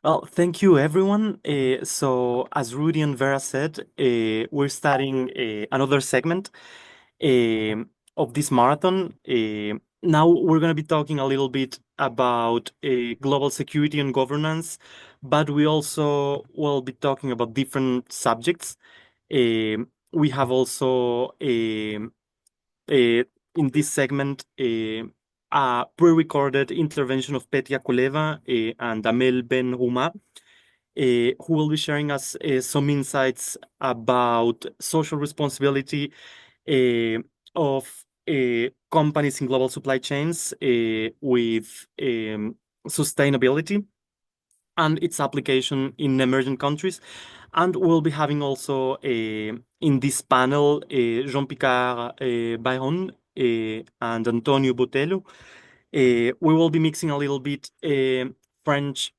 Well, thank you, everyone. So, as Rudy and Vera said, we're starting another segment of this marathon. Now, we're going to be talking a little bit about global security and governance, but we also will be talking about different subjects. We have also in this segment a pre-recorded intervention of Petia Kuleva and Amel Ben Houma, who will be sharing us some insights about social responsibility uh, of companies in global supply chains with sustainability and its application in emerging countries. And we'll be having also in this panel Jean-Picard Bayron and Antonio Botelho. We will be mixing a little bit French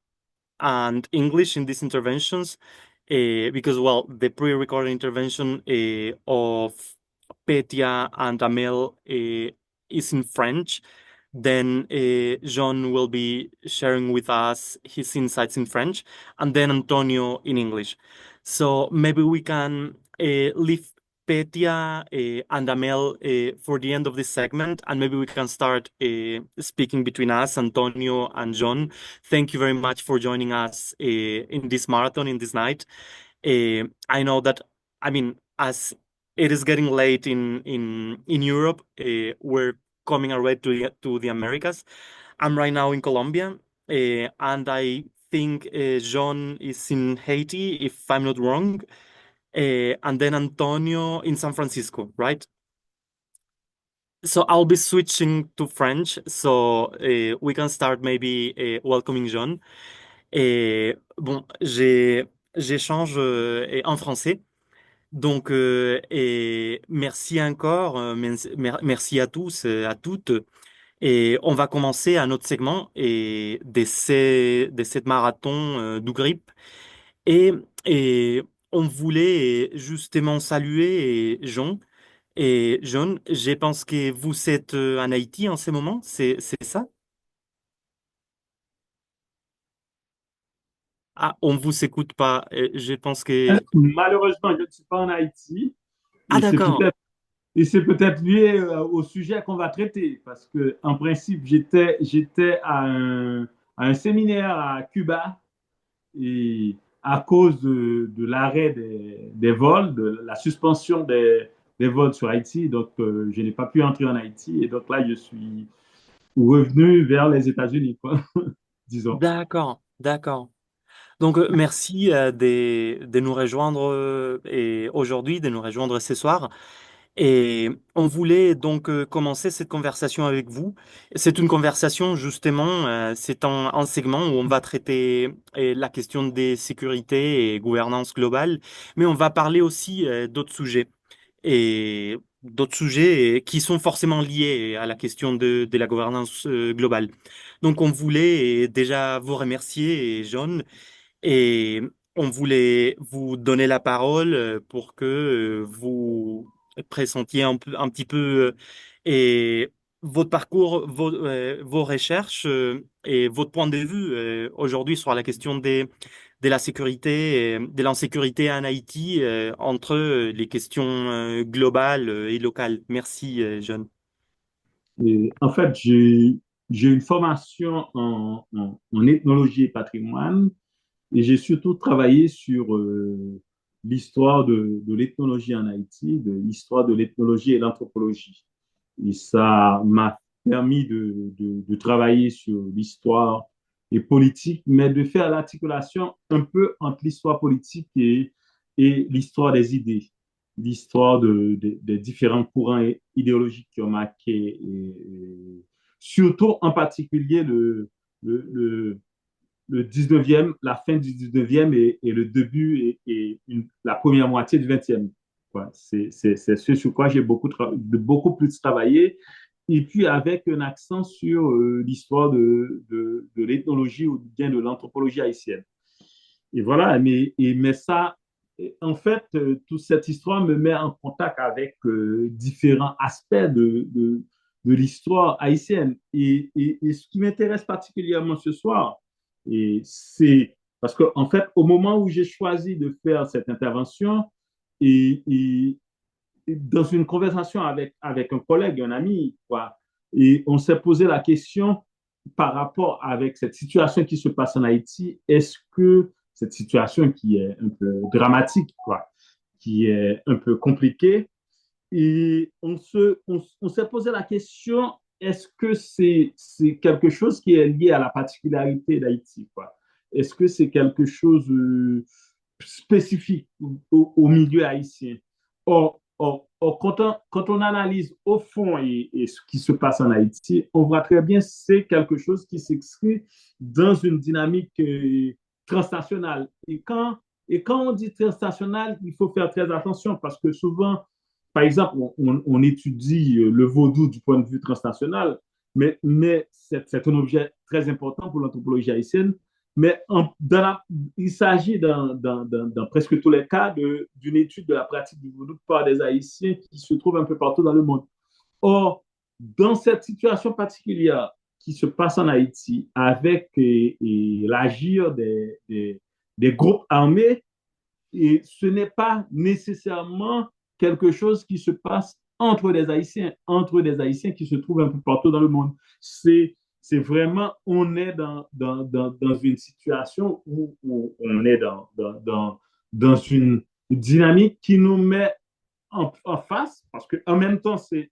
and English in these interventions because, well, the pre-recorded intervention of Petia and Amel is in French. Then Jean will be sharing with us his insights in French, and then Antonio in English. So maybe we can leave Petia and Amel for the end of this segment, and maybe we can start speaking between us, Antonio and John. Thank you very much for joining us in this marathon, in this night. I know that, I mean, as it is getting late in Europe, we're coming already to the Americas. I'm right now in Colombia, and I think John is in Haiti, if I'm not wrong, and then Antonio in San Francisco, right? So I'll be switching to French, so we can start maybe welcoming John. Bon, j'échange en français. Donc, et merci encore, merci à tous, à toutes. Et on va commencer un autre segment de cette marathon d'Ougrip. Et, et on voulait justement saluer Jean. Et John, je pense que vous êtes en Haïti en ce moment, c'est ça? Ah, on vous écoute pas. Je pense que... Malheureusement, je ne suis pas en Haïti Ah, et d'accord. c'est peut-être lié au sujet qu'on va traiter parce que en principe, j'étais à un séminaire à Cuba et à cause de l'arrêt des vols, de la suspension des vols sur Haïti, donc je n'ai pas pu entrer en Haïti et donc là, je suis revenu vers les États-Unis, quoi, disons. D'accord, d'accord. Donc, merci de nous rejoindre et aujourd'hui, de nous rejoindre ce soir. Et on voulait donc commencer cette conversation avec vous. C'est une conversation justement, c'est un segment où on va traiter la question des sécurités et gouvernance globale, mais on va parler aussi d'autres sujets et d'autres sujets qui sont forcément liés à la question de la gouvernance globale. Donc, on voulait déjà vous remercier, John, et on voulait vous donner la parole pour que vous présentiez un petit peu et votre parcours, vos recherches et votre point de vue aujourd'hui sur la question de la sécurité, de l'insécurité en Haïti entre les questions globales et locales. Merci, John. Et en fait, j'ai une formation en ethnologie et patrimoine et j'ai surtout travaillé sur l'histoire de l'ethnologie en Haïti, de l'histoire de l'ethnologie et l'anthropologie. Et ça m'a permis de travailler sur l'histoire et politique, mais de faire l'articulation un peu entre l'histoire politique et l'histoire des idées, l'histoire des différents courants idéologiques qui ont marqué, et surtout en particulier le, le 19e, la fin du 19e et le début la première moitié du 20e. C'est ce sur quoi j'ai beaucoup plus travaillé. Et puis avec un accent sur l'histoire de l'ethnologie ou bien de l'anthropologie haïtienne. Et voilà, mais ça, en fait, toute cette histoire me met en contact avec différents aspects de l'histoire haïtienne. Et ce qui m'intéresse particulièrement ce soir, et c'est Parce que, en fait, au moment où j'ai choisi de faire cette intervention, et dans une conversation avec un collègue, un ami, quoi, et on s'est posé la question par rapport avec cette situation qui se passe en Haïti, est-ce que cette situation qui est un peu dramatique, quoi, qui est un peu compliquée, et on s'est posé la question, est-ce que c'est quelque chose qui est lié à la particularité d'Haïti, quoi? Est-ce que c'est quelque chose spécifique au milieu haïtien? Or, quand on analyse au fond et ce qui se passe en Haïti, on voit très bien que c'est quelque chose qui s'inscrit dans une dynamique transnationale. Et quand on dit transnational, il faut faire très attention parce que souvent, par exemple, on étudie le vaudou du point de vue transnational, mais c'est un objet très important pour l'anthropologie haïtienne. Mais il s'agit dans presque tous les cas d'une étude de la pratique du vaudou par des Haïtiens qui se trouvent un peu partout dans le monde. Or, dans cette situation particulière qui se passe en Haïti avec l'agir des groupes armés, et ce n'est pas nécessairement quelque chose qui se passe entre des Haïtiens qui se trouvent un peu partout dans le monde. C'est vraiment, on est dans une situation où on est dans une dynamique qui nous met en face, parce qu'en même temps, c'est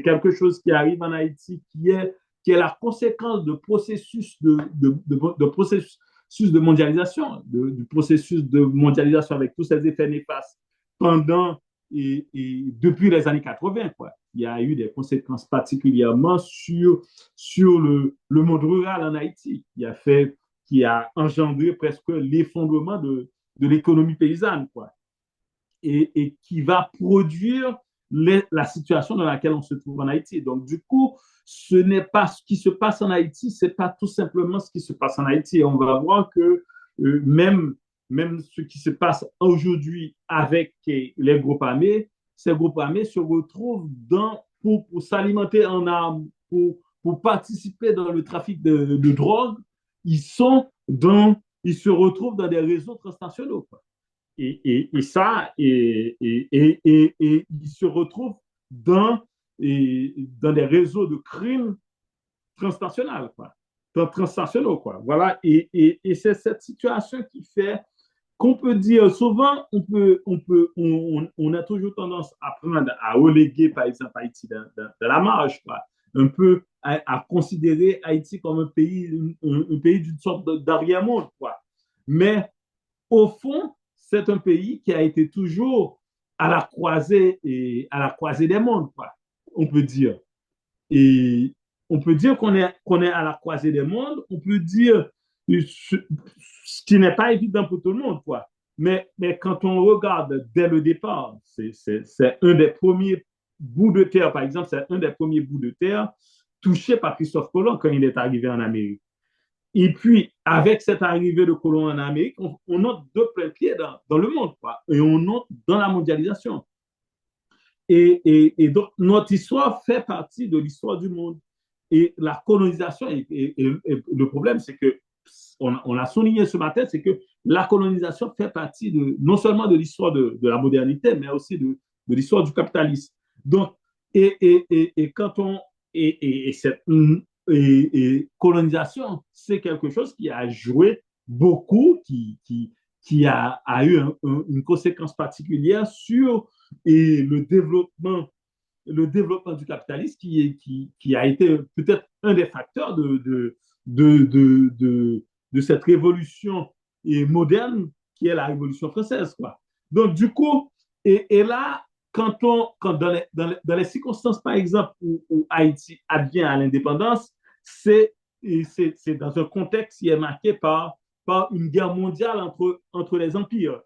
quelque chose qui arrive en Haïti qui est la conséquence de processus de processus de mondialisation, du processus de mondialisation avec tous ces effets néfastes pendant et depuis les années 80, quoi. Il y a eu des conséquences particulièrement sur le monde rural en Haïti, qui a engendré presque l'effondrement de l'économie paysanne, quoi, et qui va produire la situation dans laquelle on se trouve en Haïti. Donc, du coup, ce n'est pas ce qui se passe en Haïti, c'est pas tout simplement ce qui se passe en Haïti. Et on va voir que même ce qui se passe aujourd'hui avec les groupes armés, ces groupes armés se retrouvent pour s'alimenter en armes, pour participer dans le trafic de drogue. Ils se retrouvent dans des réseaux transnationaux, quoi. Et ça, ils se retrouvent dans, dans des réseaux de crimes transnationaux, quoi. Transnationaux, quoi. Voilà. Et c'est cette situation qui fait qu'on peut dire, souvent, on a toujours tendance à prendre, à reléguer, par exemple, Haïti dans la marge, quoi. Un peu à considérer Haïti comme un pays d'une sorte d'arrière-monde, quoi. Mais au fond, c'est un pays qui a été toujours à la croisée des mondes, quoi, on peut dire. Et on peut dire qu'on est à la croisée des mondes, on peut dire ce qui n'est pas évident pour tout le monde, quoi. Mais quand on regarde dès le départ, c'est un des premiers bouts de terre, par exemple, c'est un des premiers bouts de terre touché par Christophe Colomb quand il est arrivé en Amérique. Et puis, avec cette arrivée de colons en Amérique, on entre de plein pied dans le monde, quoi, et on entre dans la mondialisation. Et donc, notre histoire fait partie de l'histoire du monde. Et la colonisation, le problème, c'est que, on a souligné ce matin, c'est que la colonisation fait partie non seulement de l'histoire de la modernité, mais aussi de l'histoire du capitalisme. Donc, quand on. Cette colonisation, c'est quelque chose qui a joué beaucoup, qui a eu une conséquence particulière sur le développement du capitalisme qui a été peut-être un des facteurs de cette révolution moderne qui est la Révolution française, quoi. Donc, du coup, et là, quand dans les circonstances, par exemple, où Haïti advient à l'indépendance, c'est dans un contexte qui est marqué par une guerre mondiale entre les empires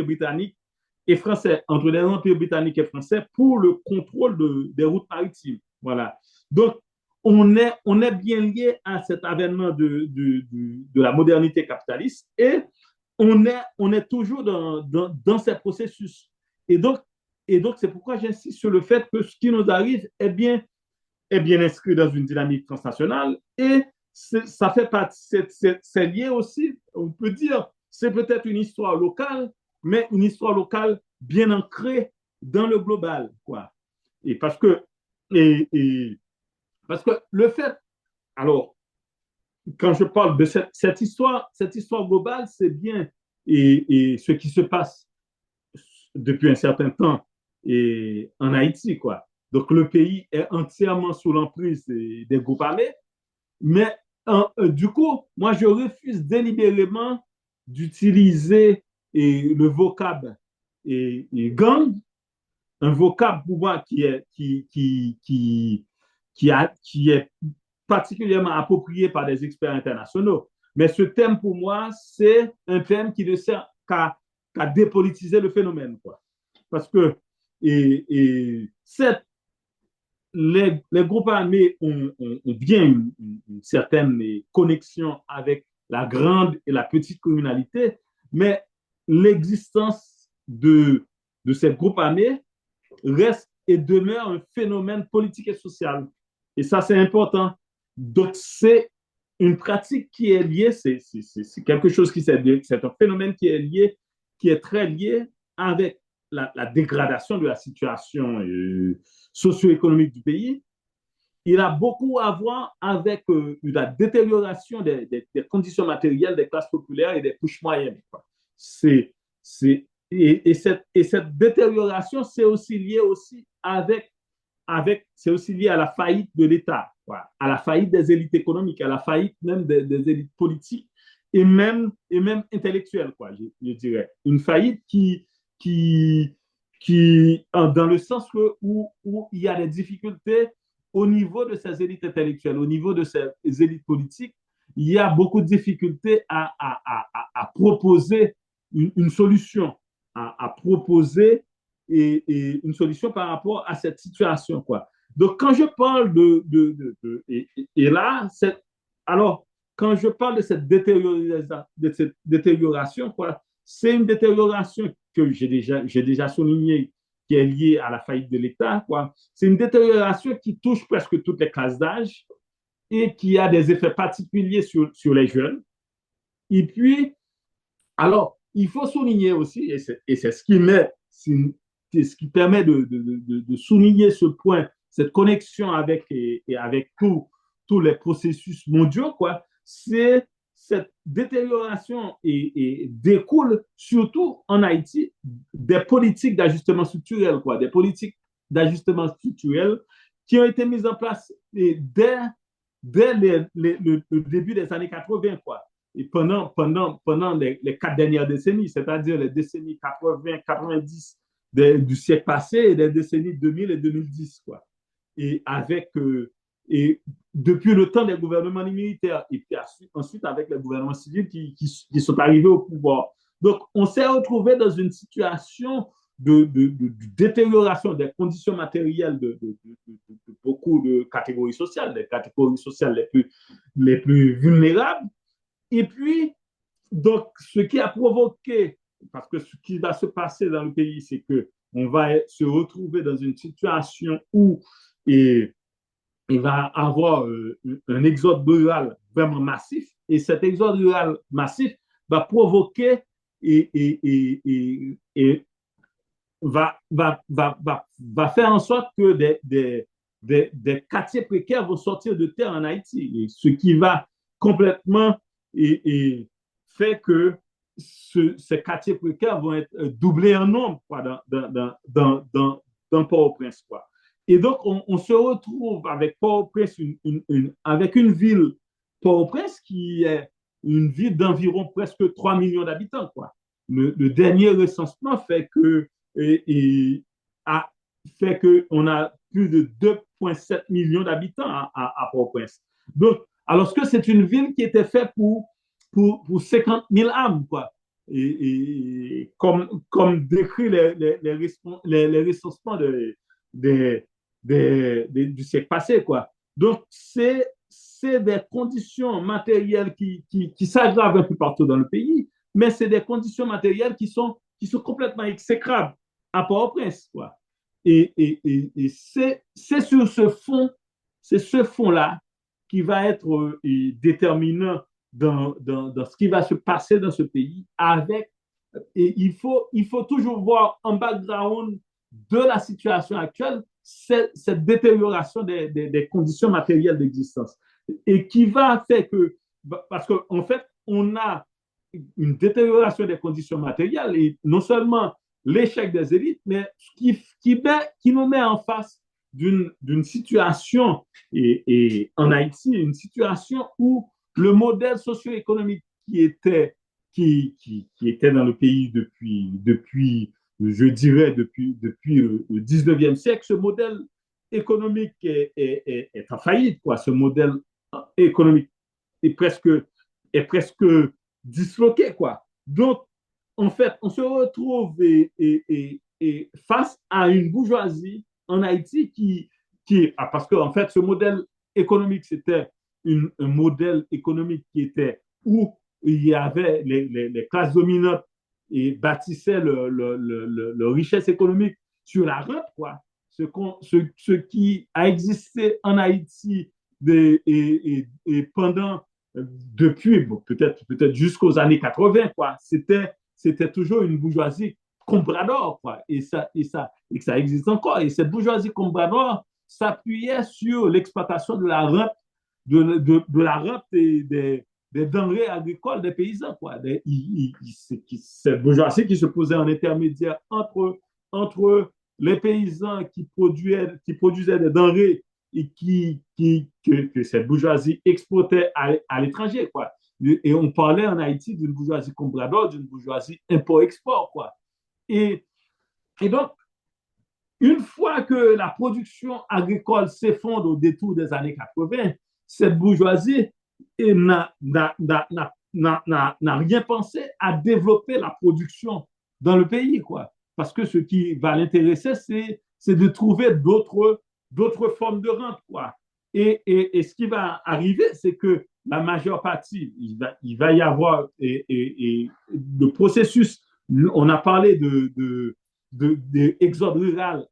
britanniques et français, entre les empires britanniques et français pour le contrôle des routes maritimes. Voilà. Donc, on est bien lié à cet avènement de la modernité capitaliste et on est toujours dans ces processus. Et donc, c'est pourquoi j'insiste sur le fait que ce qui nous arrive est bien inscrit dans une dynamique transnationale et ça fait partie, c'est lié aussi on peut dire, c'est peut-être une histoire locale, mais une histoire locale bien ancrée dans le global, quoi. Et parce que, et parce que le fait, alors, quand je parle de cette histoire globale, c'est bien ce qui se passe depuis un certain temps en Haïti, quoi. Donc, le pays est entièrement sous l'emprise des groupes armés, mais du coup, moi, je refuse délibérément d'utiliser le vocable gang, un vocable pour moi qui est particulièrement approprié par des experts internationaux. Mais ce thème, pour moi, c'est un thème qui ne sert qu'à dépolitiser le phénomène, quoi. Parce que cette les groupes armés ont bien une certaine connexion avec la grande et la petite criminalité, mais l'existence de ces groupes armés reste et demeure un phénomène politique et social. Et ça, c'est important. Donc, c'est une pratique qui est liée, c'est quelque chose qui c'est un phénomène qui est lié, qui est très lié avec la dégradation de la situation socio-économique du pays. Il a beaucoup à voir avec la détérioration des conditions matérielles des classes populaires et des couches moyennes. C'est, cette détérioration, c'est aussi lié aussi c'est aussi lié à la faillite de l'État, quoi, à la faillite des élites économiques, à la faillite même des élites politiques et même intellectuelles, quoi, je dirais. Une faillite dans le sens où il y a des difficultés au niveau de ces élites intellectuelles, au niveau de ces élites politiques, il y a beaucoup de difficultés à proposer une solution, à proposer une solution par rapport à cette situation, quoi. Donc, quand je parle et là, alors, quand je parle de cette détérioration, quoi, c'est une détérioration que j'ai déjà souligné qui est liée à la faillite de l'État, quoi. C'est une détérioration qui touche presque toutes les classes d'âge et qui a des effets particuliers sur les jeunes. Et puis, alors, il faut souligner aussi, et c'est ce qui permet de souligner ce point, cette connexion avec, avec tous les processus mondiaux, quoi, c'est cette détérioration découle surtout en Haïti des politiques d'ajustement structurel, quoi, des politiques d'ajustement structurel qui ont été mises en place dès le début des années 80, quoi, et pendant les 4 dernières décennies, c'est-à-dire les décennies 80, 90 du siècle passé et les décennies 2000 et 2010, quoi. Et avec et depuis le temps des gouvernements militaires et puis ensuite avec les gouvernements civils qui sont arrivés au pouvoir. Donc, on s'est retrouvé dans une situation de détérioration des conditions matérielles de beaucoup de catégories sociales, des catégories sociales les plus vulnérables. Et puis, donc, ce qui a provoqué, parce que ce qui va se passer dans le pays, c'est que on va se retrouver dans une situation où et, il va avoir un exode rural vraiment massif, et cet exode rural massif va provoquer et va faire en sorte que des quartiers précaires vont sortir de terre en Haïti, et ce qui va complètement fait que ces quartiers précaires vont être doublés en nombre, quoi, dans Port-au-Prince, quoi. Et donc, on se retrouve avec Port-au-Prince, avec une ville, Port-au-Prince, qui est une ville d'environ presque 3 millions d'habitants, quoi. Le dernier recensement fait que et a fait qu'on a plus de 2,7 millions d'habitants à Port-au-Prince. Donc, alors que c'est une ville qui était faite pour 50 000 âmes, quoi. Comme décrit les recensements du siècle passé, quoi. Donc, c'est des conditions matérielles qui s'aggravent un peu partout dans le pays, mais c'est des conditions matérielles qui sont complètement exécrables à Port-au-Prince, quoi. Et c'est sur ce fond, c'est ce fond-là qui va être déterminant dans ce qui va se passer dans ce pays avec, et il faut toujours voir en background de la situation actuelle cette détérioration des conditions matérielles d'existence et qui va faire que, parce qu'en fait, on a une détérioration des conditions matérielles et non seulement l'échec des élites, mais qui nous met en face d'une situation en Haïti, une situation où le modèle socio-économique qui était dans le pays je dirais, depuis le 19e siècle, ce modèle économique est en faillite, quoi. Ce modèle économique est presque, est presque disloqué, quoi. Donc, en fait, on se retrouve face à une bourgeoisie en Haïti parce que, en fait, ce modèle économique, c'était un modèle économique qui était où il y avait les classes dominantes et bâtissaient leur richesse économique sur la rente, quoi. Ce qui a existé en Haïti pendant depuis bon, peut-être jusqu'aux années 80, quoi. C'était toujours une bourgeoisie comprador, quoi. Et ça existe encore. Et cette bourgeoisie comprador s'appuyait sur l'exploitation de la rente, de la rente des denrées agricoles des paysans, quoi. Cette bourgeoisie qui se posait en intermédiaire entre les paysans qui produisaient des denrées et que cette bourgeoisie exportait à l'étranger, quoi. Et on parlait en Haïti d'une bourgeoisie comprador, d'une bourgeoisie import-export, quoi. Et, et donc, une fois que la production agricole s'effondre au détour des années 80, cette bourgeoisie n'a rien pensé à développer la production dans le pays, quoi. Parce que ce qui va l'intéresser, c'est de trouver d'autres formes de rente, quoi. Ce qui va arriver, c'est que la majeure partie, il va y avoir le processus, on a parlé d'exode rural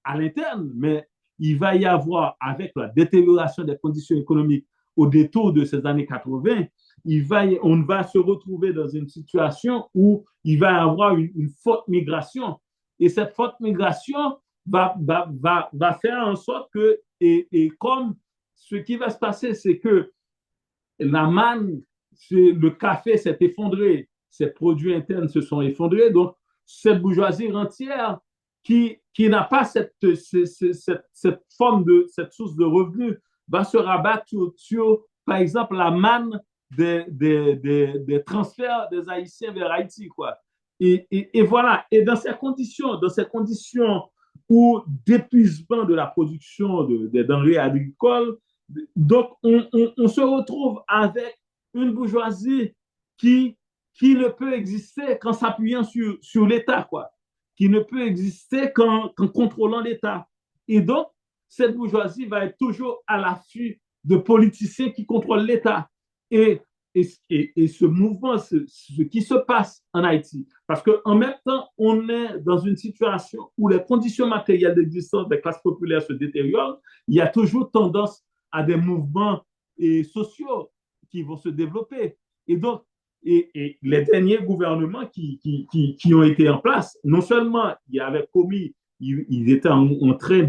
à l'interne, mais il va y avoir, avec la détérioration des conditions économiques au détour de ces années 80, on va se retrouver dans une situation où il va y avoir une forte migration. Et cette forte migration va faire en sorte que, comme ce qui va se passer, c'est que la manne, le café s'est effondré, ses produits internes se sont effondrés, donc cette bourgeoisie rentière qui n'a pas cette forme cette source de revenus va se rabattre sur par exemple, la manne des transferts des Haïtiens vers Haïti, quoi. Voilà. Et dans ces conditions où d'épuisement de la production des denrées agricoles, donc on se retrouve avec une bourgeoisie qui, qui ne peut exister qu'en s'appuyant sur l'État, quoi, qui ne peut exister qu'en contrôlant l'État. Et donc, cette bourgeoisie va être toujours à l'affût de politiciens qui contrôlent l'État. Et, ce mouvement, ce qui se passe en Haïti, parce qu'en même temps, on est dans une situation où les conditions matérielles d'existence des classes populaires se détériorent, il y a toujours tendance à des mouvements sociaux qui vont se développer. Et donc, les derniers gouvernements qui ont été en place, non seulement ils avaient commis, ils étaient en train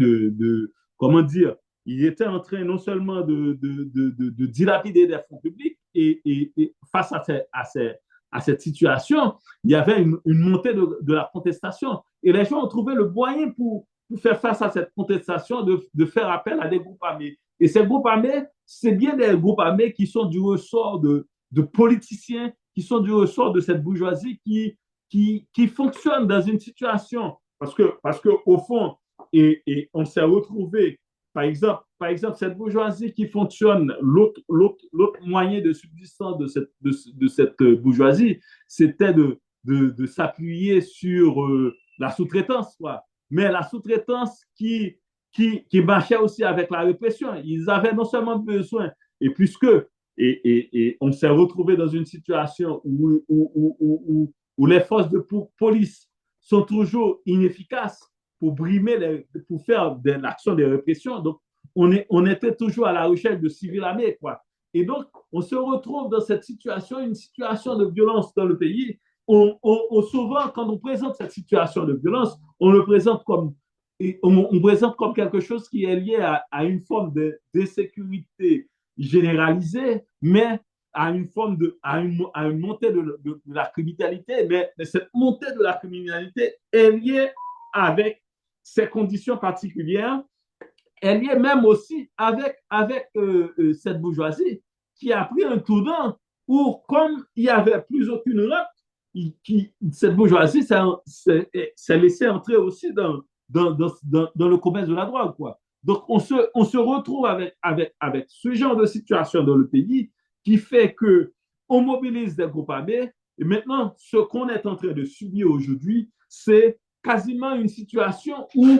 comment dire, ils étaient en train non seulement de dilapider des fonds publics et face à cette situation, il y avait une montée de la contestation. Et les gens ont trouvé le moyen pour faire face à cette contestation de faire appel à des groupes armés. Et ces groupes armés, c'est bien des groupes armés qui sont du ressort de politiciens, qui sont du ressort de cette bourgeoisie qui fonctionne dans une situation. Parce que au fond, on s'est retrouvé, par exemple, cette bourgeoisie qui fonctionne, l'autre moyen de subsistance de cette bourgeoisie, c'était de s'appuyer sur la sous-traitance, quoi. Mais la sous-traitance qui marchait aussi avec la répression. Ils avaient non seulement besoin, et puisque on s'est retrouvé dans une situation où les forces de police sont toujours inefficaces pour brimer, pour faire de l'action de répression. Donc, on était toujours à la recherche de civils armés, quoi. Et donc, on se retrouve dans cette situation, une situation de violence dans le pays. Souvent, quand on présente cette situation de violence, on le présente comme, on présente comme quelque chose qui est lié à une forme d'insécurité généralisée, mais à une forme à une montée de la criminalité. Mais cette montée de la criminalité est liée avec ces conditions particulières, elle y est même aussi avec cette bourgeoisie qui a pris un tournant où, comme il n'y avait plus aucune rente, cette bourgeoisie s'est laissée entrer aussi dans le commerce de la drogue, quoi. Donc, on se retrouve avec ce genre de situation dans le pays qui fait que on mobilise des groupes armés. Et maintenant, ce qu'on est en train de subir aujourd'hui, c'est quasiment une situation où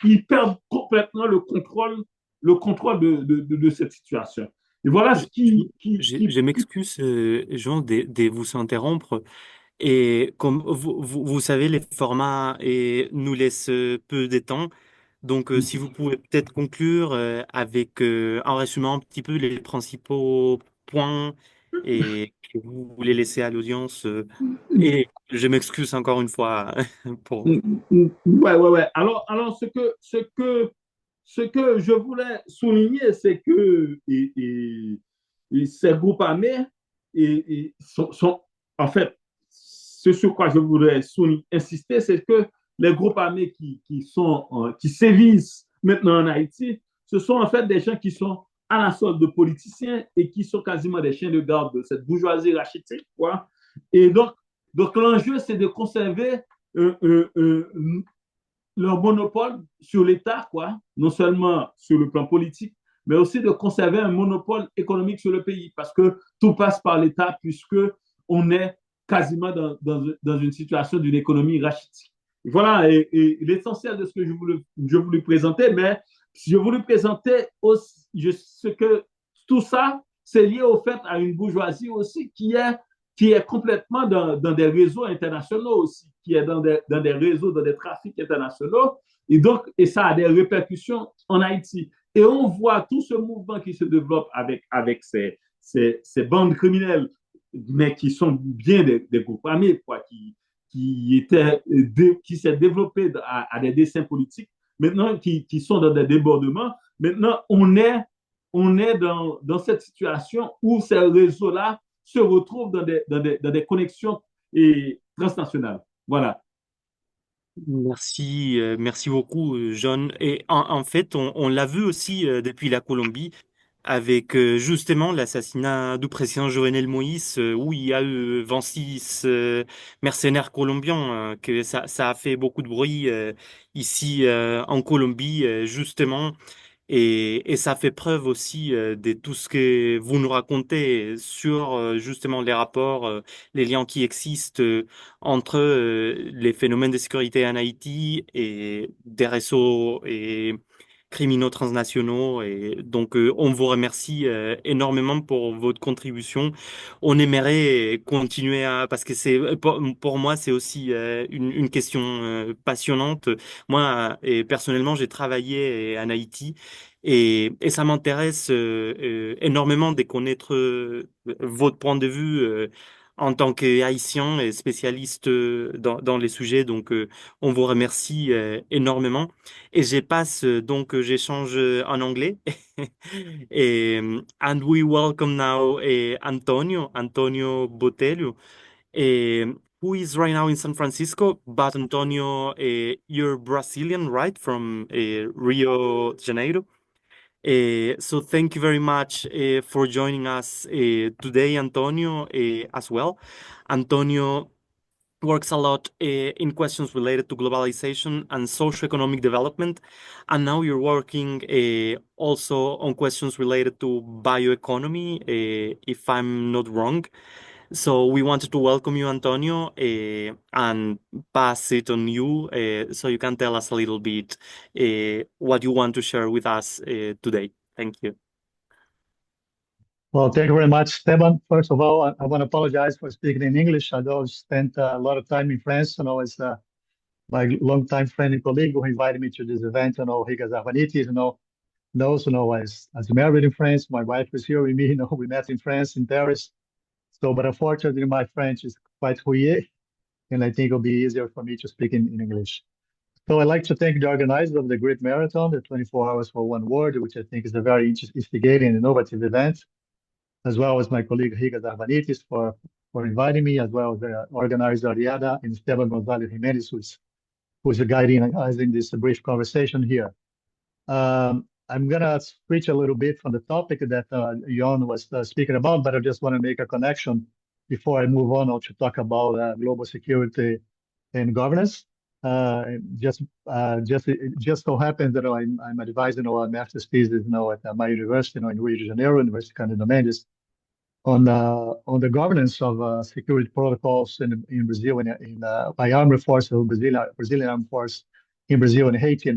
ils perdent complètement le contrôle de cette situation. Et voilà ce Je m'excuse, Jean, de vous interrompre. Et comme vous savez, les formats nous laissent peu de temps. Donc, si vous pouvez peut-être conclure avec en résumant un petit peu les principaux points et que vous voulez laisser à l'audience. Et je m'excuse encore une fois pour... ouais. Alors ce que je voulais souligner, c'est que ces groupes armés sont, en fait, ce sur quoi je voudrais insister, c'est que les groupes armés qui sévissent maintenant en Haïti, ce sont en fait des gens qui sont à la sorte de politiciens et qui sont quasiment des chiens de garde de cette bourgeoisie rachitique, quoi. Et donc l'enjeu, c'est de conserver euh, euh, euh, leur monopole sur l'État, quoi, non seulement sur le plan politique, mais aussi de conserver un monopole économique sur le pays, parce que tout passe par l'État, puisque on est quasiment dans une situation d'une économie rachitique. Voilà, et l'essentiel de ce que je voulais présenter, mais je voulais présenter aussi, ce que tout ça, c'est lié au fait à une bourgeoisie aussi qui est complètement dans des réseaux internationaux aussi, qui est dans des réseaux, dans des trafics internationaux. Et donc, et ça a des répercussions en Haïti. Et on voit tout ce mouvement qui se développe avec ces bandes criminelles, mais qui sont bien des groupes armés, quoi, qui s'est développé à des dessins politiques, maintenant qui sont dans des débordements. Maintenant, on est dans cette situation où ces réseaux-là se retrouvent dans des connexions transnationales. Voilà. Merci beaucoup, John. Et en fait, on l'a vu aussi depuis la Colombie avec justement l'assassinat du président Jovenel Moïse, où il y a eu 26 mercenaires colombiens, que ça a fait beaucoup de bruit ici en Colombie, justement. Et ça fait preuve aussi de tout ce que vous nous racontez sur justement les rapports, les liens qui existent entre les phénomènes de sécurité en Haïti et des réseaux et criminaux transnationaux. Et donc, on vous remercie énormément pour votre contribution. On aimerait continuer à, parce que pour moi, c'est aussi une question passionnante. Moi, et personnellement, j'ai travaillé en Haïti. Et ça m'intéresse énormément de connaître votre point de vue en tant qu'Haïtien et spécialiste dans les sujets. Donc, on vous remercie énormément. Et je passe, j'échange en anglais. And we welcome now Antonio Botelho, who is right now in San Francisco. But Antonio, you're Brazilian, right? From Rio de Janeiro. So thank you very much for joining us today, Antonio, as well. Antonio works a lot in questions related to globalization and socioeconomic development, and now you're working also on questions related to bioeconomy, if I'm not wrong. So we wanted to welcome you, Antonio, and pass it on you so you can tell us a little bit what you want to share with us today. Thank you. Well, thank you very much, Esteban. First of all, I want to apologize for speaking in English. I know I've spent a lot of time in France. It's my longtime friend and colleague who invited me to this event. Riga Zarvanitis, knows, as married in France, my wife is here with me. We met in France, in Paris. So, but unfortunately, my French is quite rouillé, and I think it'll be easier for me to speak in English. So I'd like to thank the organizers of the Great Marathon, the 24 Hours for One Word, which I think is a very instigating and innovative event, as well as my colleague Riga Zarvanitis for inviting me, as well as the organizer Ariada and Esteban Gonzalez Jimenez, who's guiding us in this brief conversation here. I'm gonna switch a little bit from the topic that Jon was speaking about, but I just want to make a connection before I move on to talk about global security and governance. It just so happens that I'm advising a master's thesis at my university, in Rio de Janeiro, University Cândido Mendes, on the governance of security protocols in Brazil by armed forces, Brazilian armed force in Brazil and Haiti.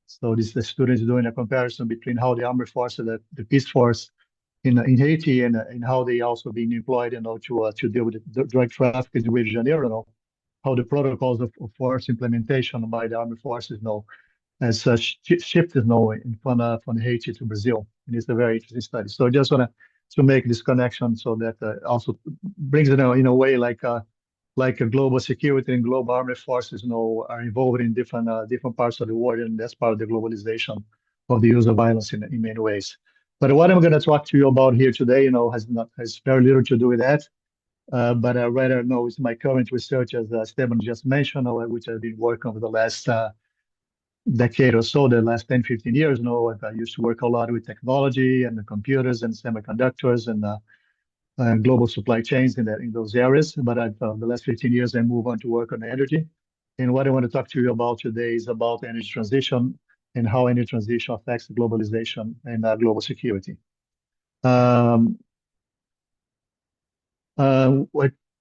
So this the students doing a comparison between how the armed forces, the peace force in Haiti, and how they also being employed, to deal with the drug trafficking in Rio de Janeiro. How the protocols of force implementation by the armed forces has shifted from Haiti to Brazil, and it's a very interesting study. So I just want to make this connection, so that also brings it in a way like a global security and global armed forces are involved in different parts of the world, and that's part of the globalization of the use of violence in many ways. But what I'm going to talk to you about here today, has very little to do with that. But rather, it's my current research, as Esteban just mentioned, which I've been working over the last decade or so, the last 10, 15 years. I used to work a lot with technology and the computers and semiconductors and global supply chains in those areas. But the last 15 years, I moved on to work on energy. And what I want to talk to you about today is about energy transition and how energy transition affects globalization and global security.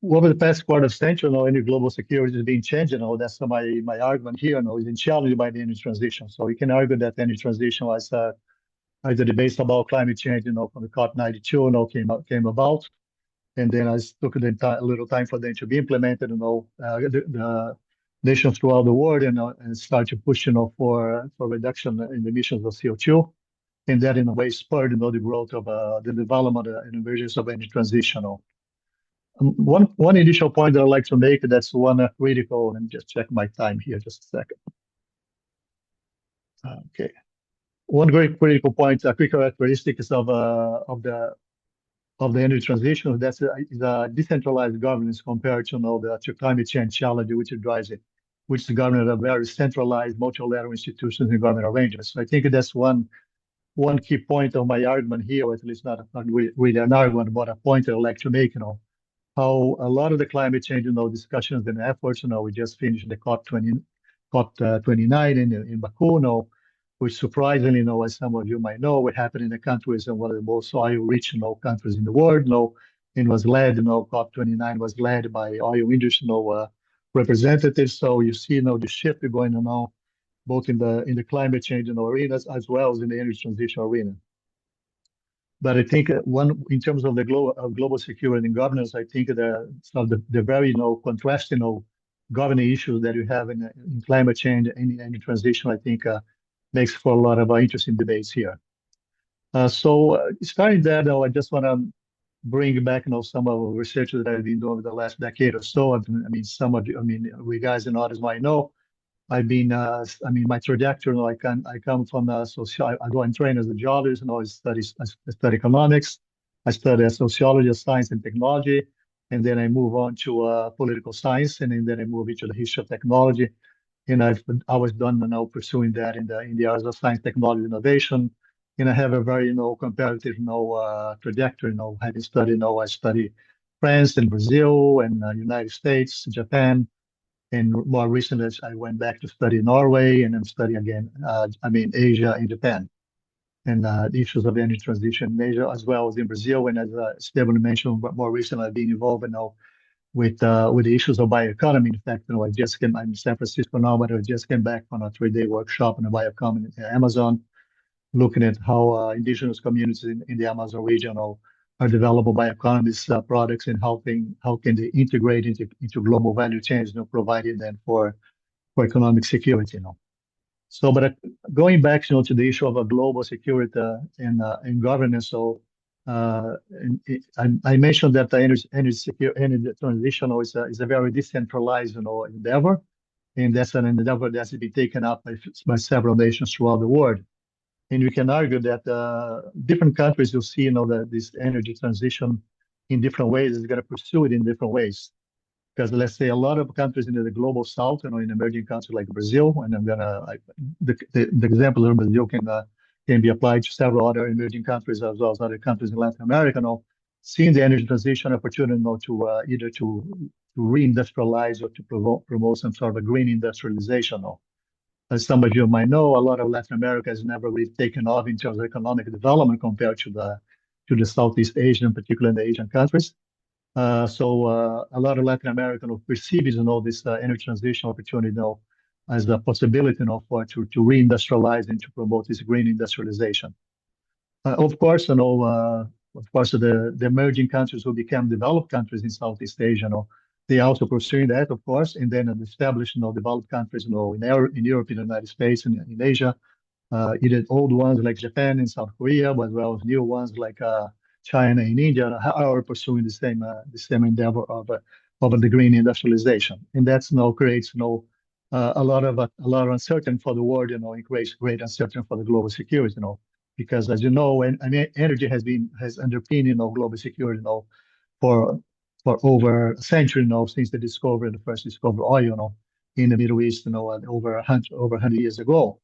Over the past quarter of century, energy global security is being changed. That's my argument here. Is in challenged by the energy transition. So we can argue that energy transition was either debate about climate change, from the COP92, came about, and then it took a little time for them to be implemented. The nations throughout the world and start to push, for reduction in the emissions of CO2, and that in a way spurred, the growth of the development and emergence of energy transition. One initial point that I'd like to make, that's one critical, and just check my time here, just a second. Okay. One very critical point, a quick characteristics of the energy transition, is a decentralized governance compared to climate change challenge, which it drives it, which the government are very centralized multilateral institutions and government arrangements. So I think that's one key point of my argument here, or at least not really an argument, but a point I'd like to make. How a lot of the climate change, discussions and efforts, we just finished the COP29 in Baku, which surprisingly, as some of you might know, what happened in the countries and one of the most oil-rich countries in the world, and was led, COP29 was led by oil industry representatives. So you see, the shift going on both in the climate change arenas as well as in the energy transition arena. But I think in terms of the global security and governance, I think the very contrasting governing issues that you have in climate change and energy transition, I think makes for a lot of interesting debates here. So starting there, I just want to bring back some of the research that I've been doing over the last decade or so. Some of you, we guys and others might know, I've been, my trajectory, I come from I go and train as a geologist, I study economics, I study sociology, science and technology, and then I move on to political science, and then I move into the history of technology. And I was done pursuing that in the areas of science, technology, innovation. And I have a very comparative trajectory. Having studied, I study France and Brazil and United States, Japan. And more recently, I went back to study Norway and then study again, Asia and Japan, and the issues of energy transition in Asia as well as in Brazil. And as Esteban mentioned, more recently, I've been involved with the issues of bioeconomy. In fact, I'm in San Francisco now, but I just came back from a 3-day workshop on the bioeconomy in Amazon, looking at how indigenous communities in the Amazon region are developing bioeconomies products, and how can they integrate into global value chains, providing them for economic security. But going back, to the issue of a global security and governance. I mentioned that the energy transition is a very decentralized, endeavor, and that's an endeavor that's been taken up by several nations throughout the world. And we can argue that different countries will see, that this energy transition in different ways is going to pursue it in different ways. Because let's say a lot of countries in the global south, in emerging countries like Brazil, and the example of Brazil can be applied to several other emerging countries as well as other countries in Latin America. Seeing the energy transition opportunity, to either to reindustrialize or to promote some sort of a green industrialization. As some of you might know, a lot of Latin America has never really taken off in terms of economic development compared to the Southeast Asian, particularly the Asian countries. So a lot of Latin American perceives, this energy transition opportunity, as a possibility, to reindustrialize and to promote this green industrialization. Of course, the emerging countries will become developed countries in Southeast Asia. They also pursuing that, of course, and then establish, developed countries, in Europe, in the United States, and in Asia, either old ones like Japan and South Korea, as well as new ones like China and India are pursuing the same endeavor of the green industrialization, and that's creates a lot of uncertainty for the world. It creates great uncertainty for the global security. Because as you know, energy has underpinned global security for over a century since the first discovery of oil in the Middle East over 100 years ago.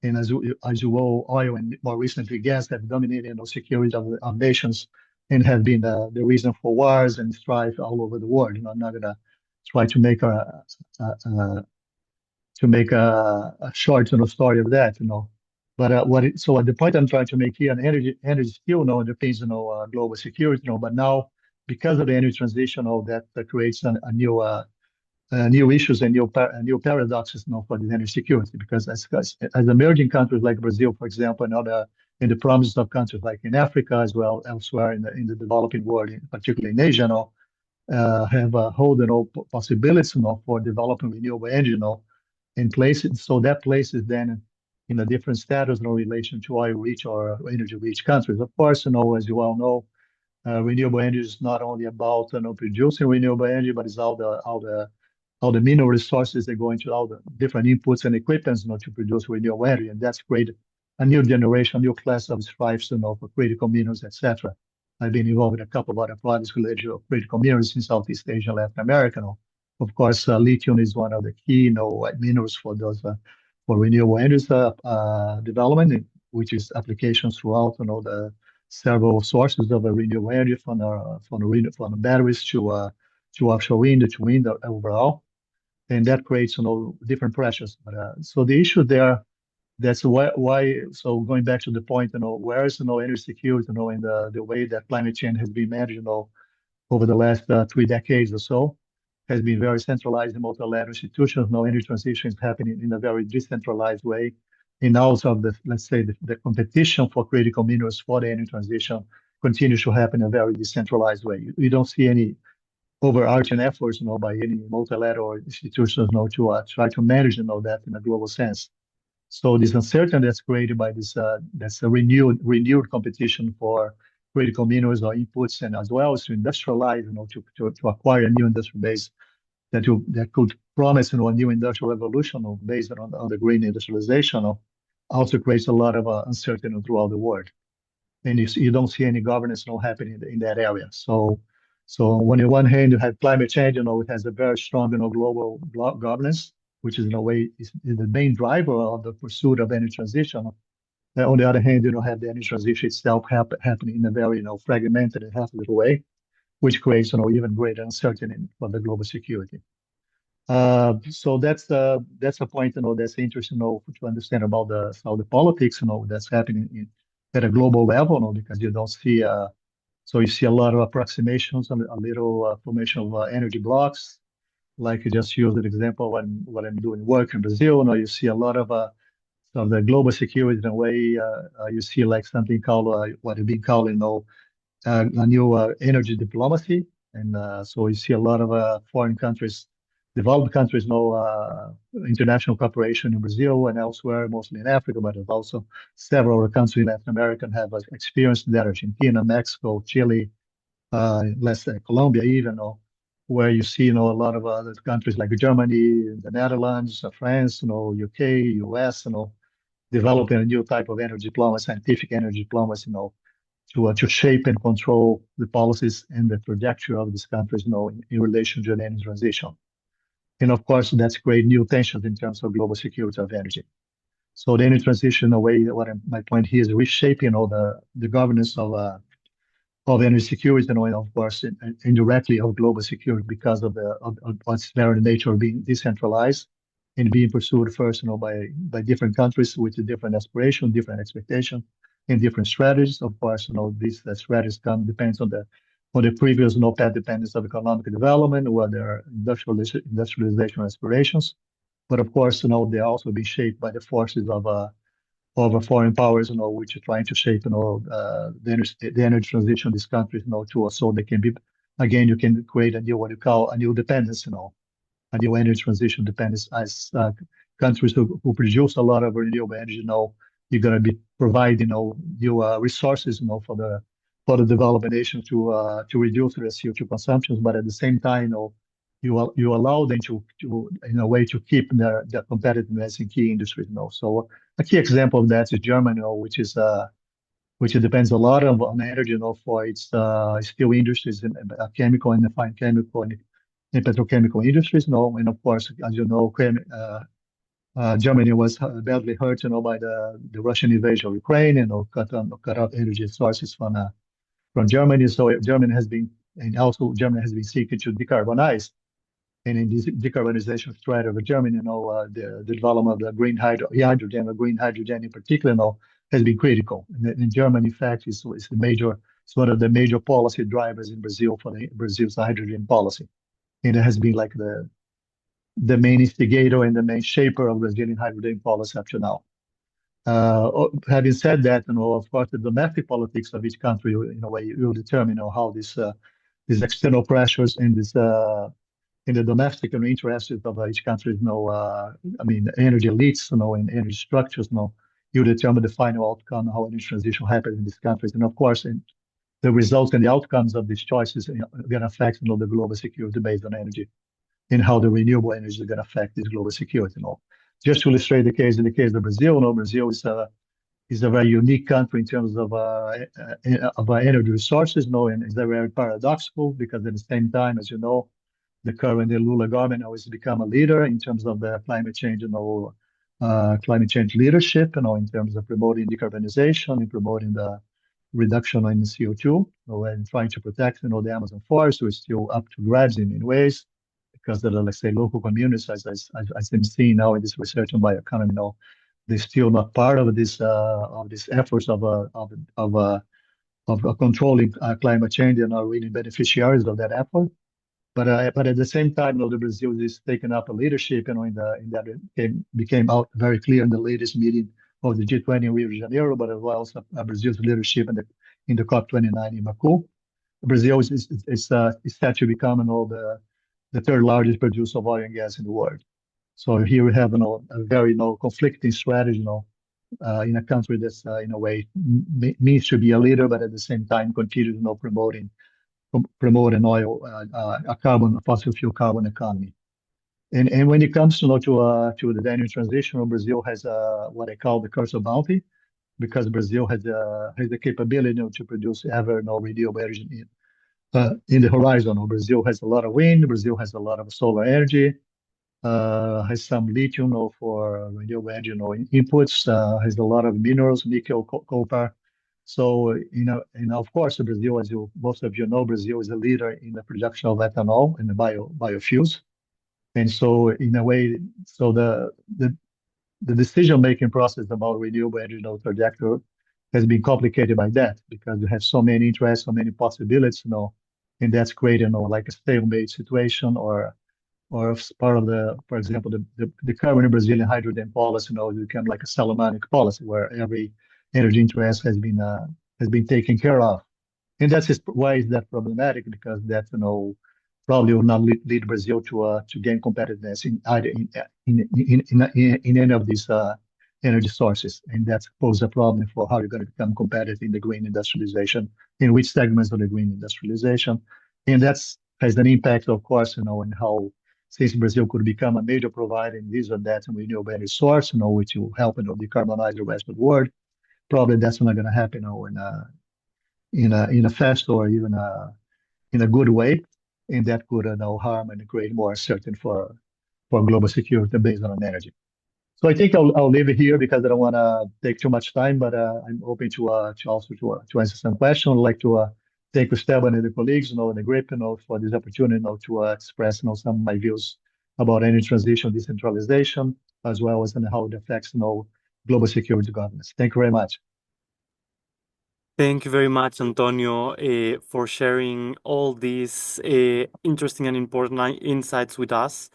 And as you know, oil and more recently gas have dominated security of nations and have been the reason for wars and strife all over the world. I'm not gonna try to make a short story of that. But the point I'm trying to make here, energy still underpins global security. But now, because of the energy transition, that creates a new issues and new paradoxes for the energy security. Because as emerging countries like Brazil, for example, and the promise of countries like in Africa as well, elsewhere in the developing world, particularly in Asia, have hold possibilities for developing renewable energy in places. So that places then in a different status in relation to oil-rich or energy-rich countries. Of course, as you all know, renewable energy is not only about producing renewable energy, but it's all the mineral resources that go into all the different inputs and equipments to produce renewable energy, and that's created a new generation, a new class of strifes for critical minerals, etc. I've been involved in a couple of other projects related to critical minerals in Southeast Asia and Latin America. Of course, lithium is one of the key minerals for those for renewable energy development, which is applications throughout the several sources of renewable energy from the batteries to offshore wind to wind overall, and that creates different pressures. But so the issue there, that's why. So going back to the point, where is energy security, in the way that climate change has been managed, over the last 3 decades or so, has been very centralized in multilateral institutions. Now energy transition is happening in a very decentralized way. And also let's say the competition for critical minerals for the energy transition continues to happen in a very decentralized way. You don't see any overarching efforts by any multilateral institutions to try to manage that in a global sense. So this uncertainty that's created by this that's a renewed competition for critical minerals or inputs, and as well as to industrialize, to acquire a new industrial base that could promise a new industrial revolution based on the green industrialization, also creates a lot of uncertainty throughout the world, and you don't see any governance happening in that area. So on one hand you have climate change, it has a very strong global governance, which is in a way is the main driver of the pursuit of energy transition. On the other hand, you have the energy transition itself happening in a very fragmented and haphazard way, which creates even greater uncertainty for the global security. So that's a point that's interesting to understand about how the politics that's happening at a global level, because you don't see so you see a lot of approximations and a little formation of energy blocks. Like you just used an example when I'm doing work in Brazil, you see a lot of the global security in a way. You see like something called what have been calling a new energy diplomacy, and so you see a lot of foreign countries developed countries know international cooperation in Brazil and elsewhere, mostly in Africa, but there's also several other countries in Latin America have experienced that: Argentina, Mexico, Chile, let's say Colombia, even, where you see, a lot of other countries like Germany, the Netherlands, France, UK, US, developing a new type of energy diplomacy, scientific energy diplomacy, to shape and control the policies and the trajectory of these countries, in relation to the energy transition. And of course, that's create new tensions in terms of global security of energy. So the energy transition, in a way, my point here is reshaping the governance of energy security, and of course, indirectly of global security, because of what's very nature of being decentralized and being pursued first, by different countries with a different aspiration, different expectation, and different strategies. Of course, these strategies depends on the previous path dependence of economic development or their industrialization aspirations. But of course, they also be shaped by the forces of foreign powers, which are trying to shape, the energy transition of these countries, so they can be, again, you can create a new, what you call a new dependence, a new energy transition dependence, as countries who produce a lot of renewable energy, you're going to be providing, new resources, for the development nation to reduce their CO2 consumptions, but at the same time, you allow them to in a way to keep their competitiveness in key industries. So a key example of that is Germany, which depends a lot on energy, for its steel industries and chemical and fine chemical and petrochemical industries. And of course, as you know, Germany was badly hurt, by the Russian invasion of Ukraine, and cut off energy sources from Germany. So Germany has been seeking to decarbonize. And in this decarbonization strategy of Germany, the development of the green hydrogen in particular, has been critical. And Germany, in fact, is one of the major policy drivers in Brazil for Brazil's hydrogen policy. And it has been like the main instigator and the main shaper of Brazilian hydrogen policy up to now. Having said that, of course, the domestic politics of each country, in a way, will determine, how these external pressures and this in the domestic and interests of each country, energy elites, and energy structures, you determine the final outcome, how energy transition happens in these countries. And of course, the results and the outcomes of these choices are going to affect, the global security based on energy, and how the renewable energy is going to affect this global security. Just to illustrate the case, in the case of Brazil, Brazil is a very unique country in terms of energy resources, and it's very paradoxical, because at the same time, as you know, the current Lula government has become a leader in terms of the climate change, climate change leadership, in terms of promoting decarbonization and promoting the reduction in CO2, and trying to protect, the Amazon forest, which is still up to grabs in many ways, because the, let's say, local communities, as I'm seeing now in this research on bioeconomy, they're still not part of this efforts of controlling climate change, and are really beneficiaries of that effort. But at the same time, the Brazil is taking up a leadership, in that it became out very clear in the latest meeting of the G20 in Rio de Janeiro, but as well as Brazil's leadership in the COP29 in Baku. Brazil is set to become the third largest producer of oil and gas in the world. So here we have a very conflicting strategy, in a country that's in a way needs to be a leader, but at the same time continue promote an a fossil fuel carbon economy. And when it comes to the energy transition, Brazil has what I call the curse of bounty, because Brazil has the capability to produce ever renewable energy in the horizon. Brazil has a lot of wind. Brazil has a lot of solar energy. Has some lithium for renewable energy inputs. Has a lot of minerals, nickel, copper. So, of course, Brazil, as most of you know, Brazil is a leader in the production of ethanol and the biofuels. And so, in a way, so the decision-making process about renewable energy trajectory has been complicated by that, because you have so many interests, so many possibilities, and that's creating, like a stalemate situation, or part of for example, the current Brazilian hydrogen policy, become like a Solomonic policy, where every energy interest has been taken care of. And that's why is that problematic, because that's, probably will not lead Brazil to gain competitiveness in either in any of these energy sources, and that poses a problem for how you're going to become competitive in the green industrialization, in which segments of the green industrialization, and that's has an impact, of course, in how since Brazil could become a major provider in this or that and renewable energy source, which will help decarbonize the rest of the world. Probably that's not going to happen, in a fast or even in a good way, and that could harm and create more uncertainty for global security based on energy. So I think I'll leave it here because I don't want to take too much time, but I'm open to also to answer some questions. I'd like to thank Esteban and the colleagues, in the group, for this opportunity, to express, some of my views about energy transition, decentralization, as well as how it affects, global security governance. Thank you very much. Thank you very much, Antonio, for sharing all these interesting and important insights with us.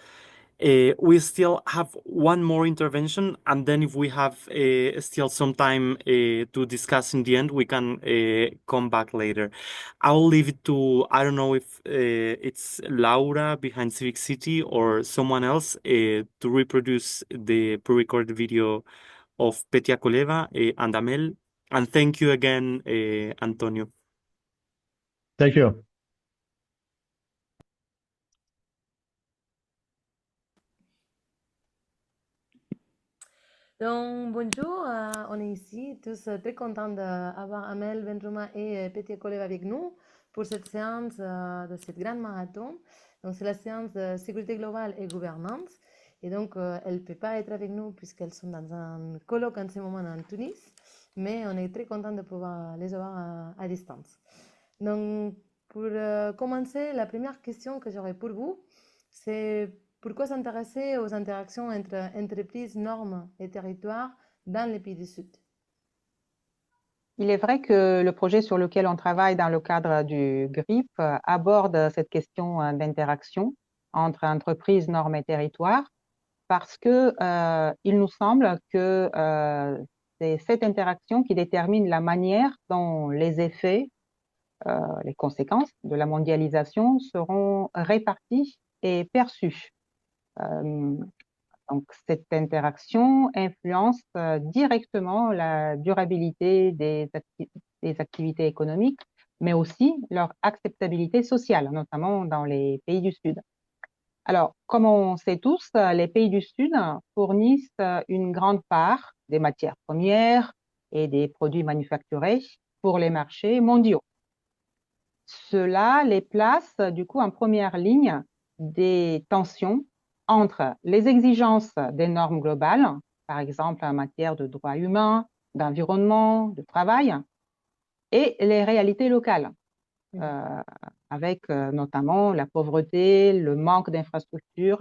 We still have one more intervention, and then if we have still some time to discuss in the end, we can come back later. I'll leave it to, I don't know if it's Laura behind Civic City or someone else to reproduce the pre-recorded video of Petya Koleva and Amel. And thank you again, Antonio. Thank you. Donc, bonjour, on est ici tous très contents d'avoir Amel Benrouma et Petya Koleva avec nous pour cette séance de cette grande marathon. Donc, c'est la séance de sécurité globale et gouvernance. Et donc, elle ne peut pas être avec nous puisqu'elles sont dans un colloque en ce moment en Tunis, mais on est très content de pouvoir les avoir à distance. Donc, pour commencer, la première question que j'aurais pour vous, c'est pourquoi s'intéresser aux interactions entre entreprises, normes et territoires dans les pays du Sud? Il est vrai que le projet sur lequel on travaille dans le cadre du GRIP aborde cette question d'interaction entre entreprises, normes et territoires parce que il nous semble que c'est cette interaction qui détermine la manière dont les effets, les conséquences de la mondialisation seront répartis et perçus. Donc, cette interaction influence directement la durabilité des activités économiques, mais aussi leur acceptabilité sociale, notamment dans les pays du Sud. Alors, comme on sait tous, les pays du Sud fournissent une grande part des matières premières et des produits manufacturés pour les marchés mondiaux. Cela les place du coup en première ligne des tensions entre les exigences des normes globales, par exemple en matière de droits humains, d'environnement, de travail, et les réalités locales, avec notamment la pauvreté, le manque d'infrastructures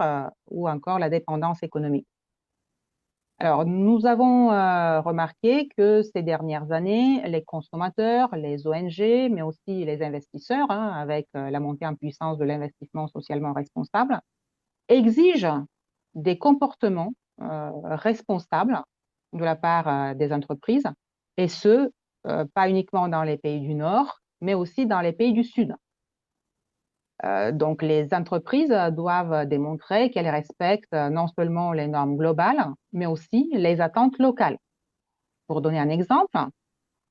ou encore la dépendance économique. Alors, nous avons remarqué que ces dernières années, les consommateurs, les ONG, mais aussi les investisseurs, avec la montée en puissance de l'investissement socialement responsable, exigent des comportements responsables de la part des entreprises, et ce, pas uniquement dans les pays du Nord, mais aussi dans les pays du Sud. Donc, les entreprises doivent démontrer qu'elles respectent non seulement les normes globales, mais aussi les attentes locales. Pour donner un exemple,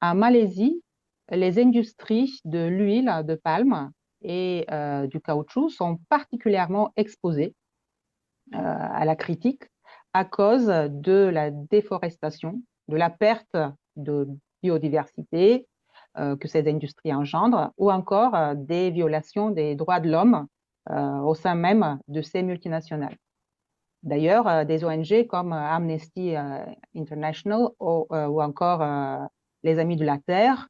en Malaisie, les industries de l'huile de palme et du caoutchouc sont particulièrement exposées à la critique à cause de la déforestation, de la perte de biodiversité, que ces industries engendrent, ou encore des violations des droits de l'homme au sein même de ces multinationales. D'ailleurs, des ONG comme Amnesty International ou encore les Amis de la Terre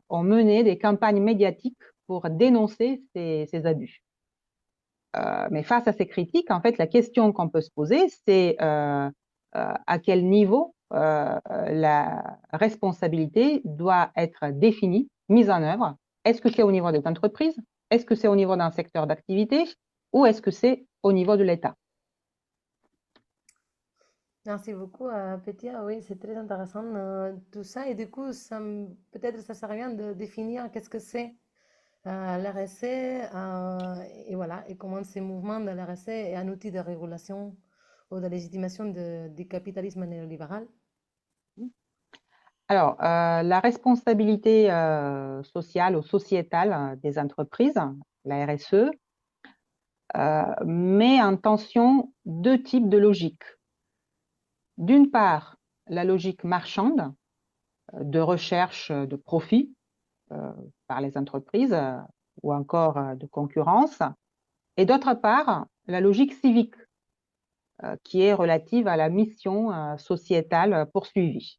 ont mené des campagnes médiatiques pour dénoncer ces abus. Mais face à ces critiques, en fait, la question qu'on peut se poser, c'est à quel niveau la responsabilité doit être définie, mise en œuvre. Est-ce que c'est au niveau des entreprises? Est-ce que c'est au niveau d'un secteur d'activité? Ou est-ce que c'est au niveau de l'État? Merci beaucoup, Petya. Oui, c'est très intéressant tout ça. Et du coup, peut-être ça sert à rien de définir qu'est-ce que c'est l'RSE, et voilà, et comment ces mouvements de l'RSE est un outil de régulation ou de légitimation du capitalisme néolibéral. Alors, la responsabilité sociale ou sociétale des entreprises, la RSE, met en tension deux types de logiques. D'une part, la logique marchande de recherche de profit par les entreprises ou encore de concurrence, et d'autre part, la logique civique qui est relative à la mission sociétale poursuivie.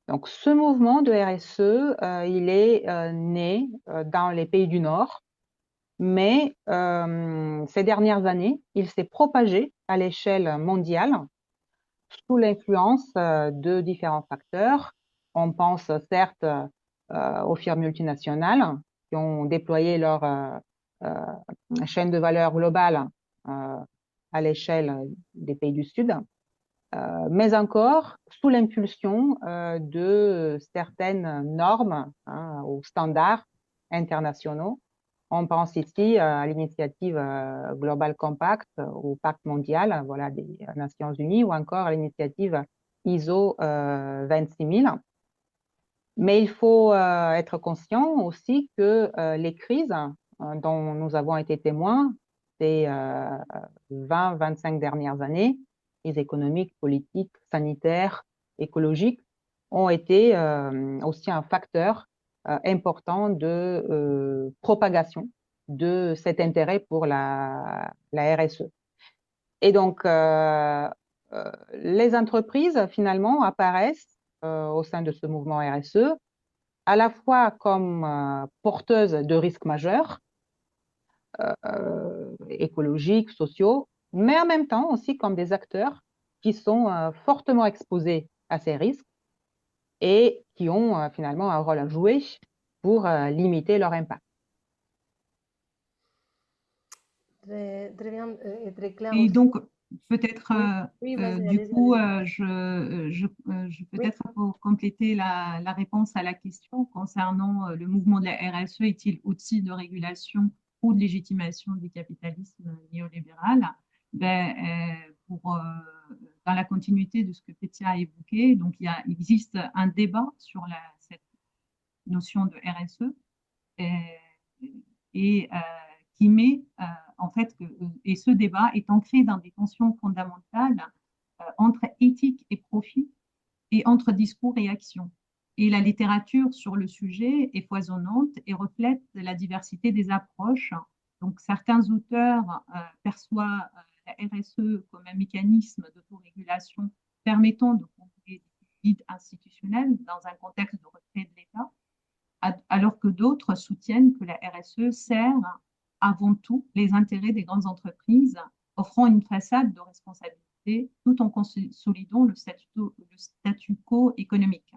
Donc, ce mouvement de RSE, il est né dans les pays du Nord, mais ces dernières années, il s'est propagé à l'échelle mondiale sous l'influence de différents facteurs. On pense certes aux firmes multinationales qui ont déployé leur chaîne de valeur globale à l'échelle des pays du Sud, mais encore sous l'impulsion de certaines normes ou standards internationaux. On pense ici à l'initiative Global Compact ou Pacte mondial, voilà, des Nations Unies, ou encore à l'initiative ISO 26000. Mais il faut être conscient aussi que les crises dont nous avons été témoins ces 20-25 dernières années, crises économiques, politiques, sanitaires, écologiques, ont été aussi un facteur important de propagation de cet intérêt pour la RSE. Et donc, les entreprises, finalement, apparaissent au sein de ce mouvement RSE, à la fois comme porteuses de risques majeurs, écologiques, sociaux, mais en même temps aussi comme des acteurs qui sont fortement exposés à ces risques et qui ont finalement un rôle à jouer pour limiter leur impact. Très bien et très clair Et aussi. donc, peut-être, Oui, vas-y, du allez-y, coup, allez-y. peut-être pour compléter la réponse à la question concernant le mouvement de la RSE, est-il outil de régulation ou de légitimation du capitalisme néolibéral? Dans la continuité de ce que Pétia a évoqué, donc il existe un débat sur cette notion de RSE et qui met en fait et ce débat est ancré dans des tensions fondamentales entre éthique et profit et entre discours et action. Et la littérature sur le sujet est foisonnante et reflète la diversité des approches. Donc certains auteurs perçoivent la RSE comme un mécanisme d'autorégulation permettant de combler des vides institutionnels dans un contexte de retrait de l'État, alors que d'autres soutiennent que la RSE sert avant tout les intérêts des grandes entreprises, offrant une façade de responsabilité tout en consolidant le statu quo économique.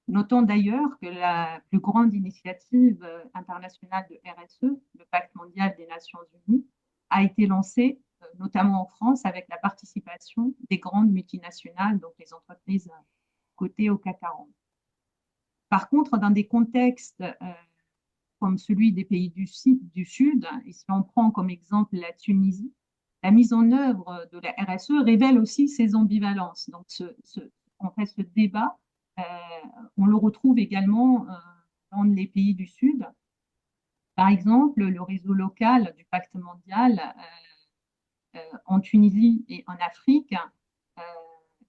Notons d'ailleurs que la plus grande initiative internationale de RSE, le Pacte mondial des Nations Unies, a été lancée notamment en France avec la participation des grandes multinationales, donc les entreprises cotées au CAC 40. Par contre, dans des contextes comme celui des pays du Sud, et si on prend comme exemple la Tunisie, la mise en œuvre de la RSE révèle aussi ces ambivalences. Donc, en fait, ce débat, on le retrouve également dans les pays du Sud. Par exemple, le réseau local du Pacte mondial en Tunisie et en Afrique,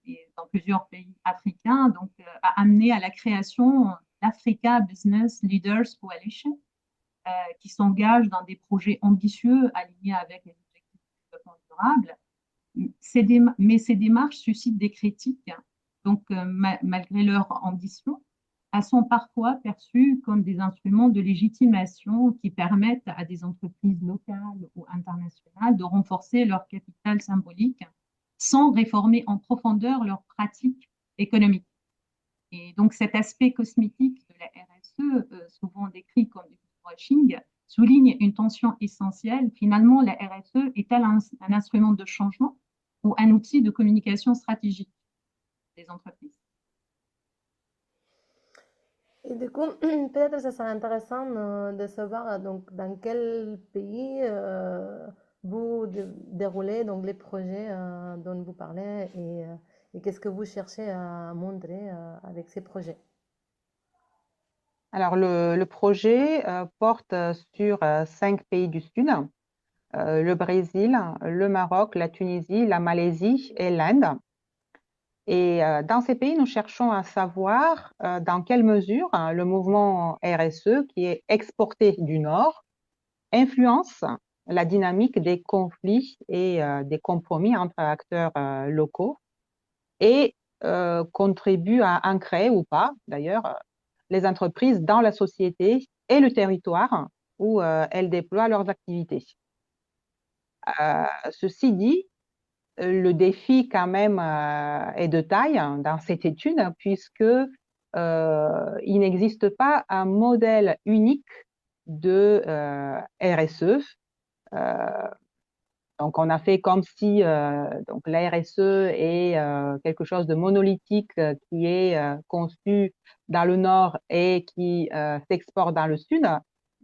et dans plusieurs pays africains, donc, a amené à la création d'Africa Business Leaders Coalition, qui s'engagent dans des projets ambitieux alignés avec les objectifs de développement durable. Mais ces démarches suscitent des critiques, donc malgré leur ambition, elles sont parfois perçues comme des instruments de légitimation qui permettent à des entreprises locales ou internationales de renforcer leur capital symbolique sans réformer en profondeur leurs pratiques économiques. Et donc cet aspect cosmétique de la RSE, souvent décrit comme du greenwashing, souligne une tension essentielle. Finalement, la RSE est-elle un instrument de changement ou un outil de communication stratégique des entreprises? Et du coup, peut-être ça serait intéressant de savoir donc dans quel pays vous déroulez donc les projets dont vous parlez et qu'est-ce que vous cherchez à montrer avec ces projets. Alors, le projet porte sur 5 pays du Sud, le Brésil, le Maroc, la Tunisie, la Malaisie et l'Inde. Et dans ces pays, nous cherchons à savoir dans quelle mesure le mouvement RSE, qui est exporté du Nord, influence la dynamique des conflits et des compromis entre acteurs locaux et contribue à ancrer ou pas, d'ailleurs, les entreprises dans la société et le territoire où elles déploient leurs activités. Ceci dit, le défi quand même est de taille dans cette étude puisque il n'existe pas un modèle unique de RSE. Donc on a fait comme si donc la RSE est quelque chose de monolithique qui est conçu dans le nord et qui s'exporte dans le sud,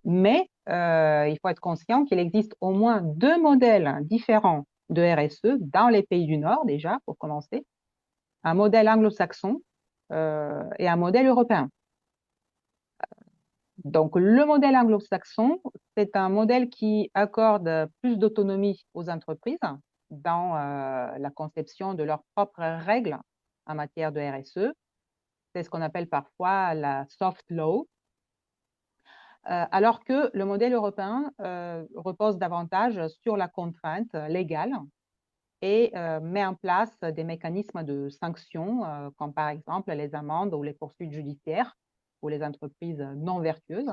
mais il faut être conscient qu'il existe au moins 2 modèles différents de RSE dans les pays du Nord déjà, pour commencer, un modèle anglo-saxon et un modèle européen. Donc, le modèle anglo-saxon, c'est un modèle qui accorde plus d'autonomie aux entreprises dans la conception de leurs propres règles en matière de RSE. C'est ce qu'on appelle parfois la soft law. Alors que le modèle européen repose davantage sur la contrainte légale et met en place des mécanismes de sanctions, comme par exemple les amendes ou les poursuites judiciaires pour les entreprises non vertueuses.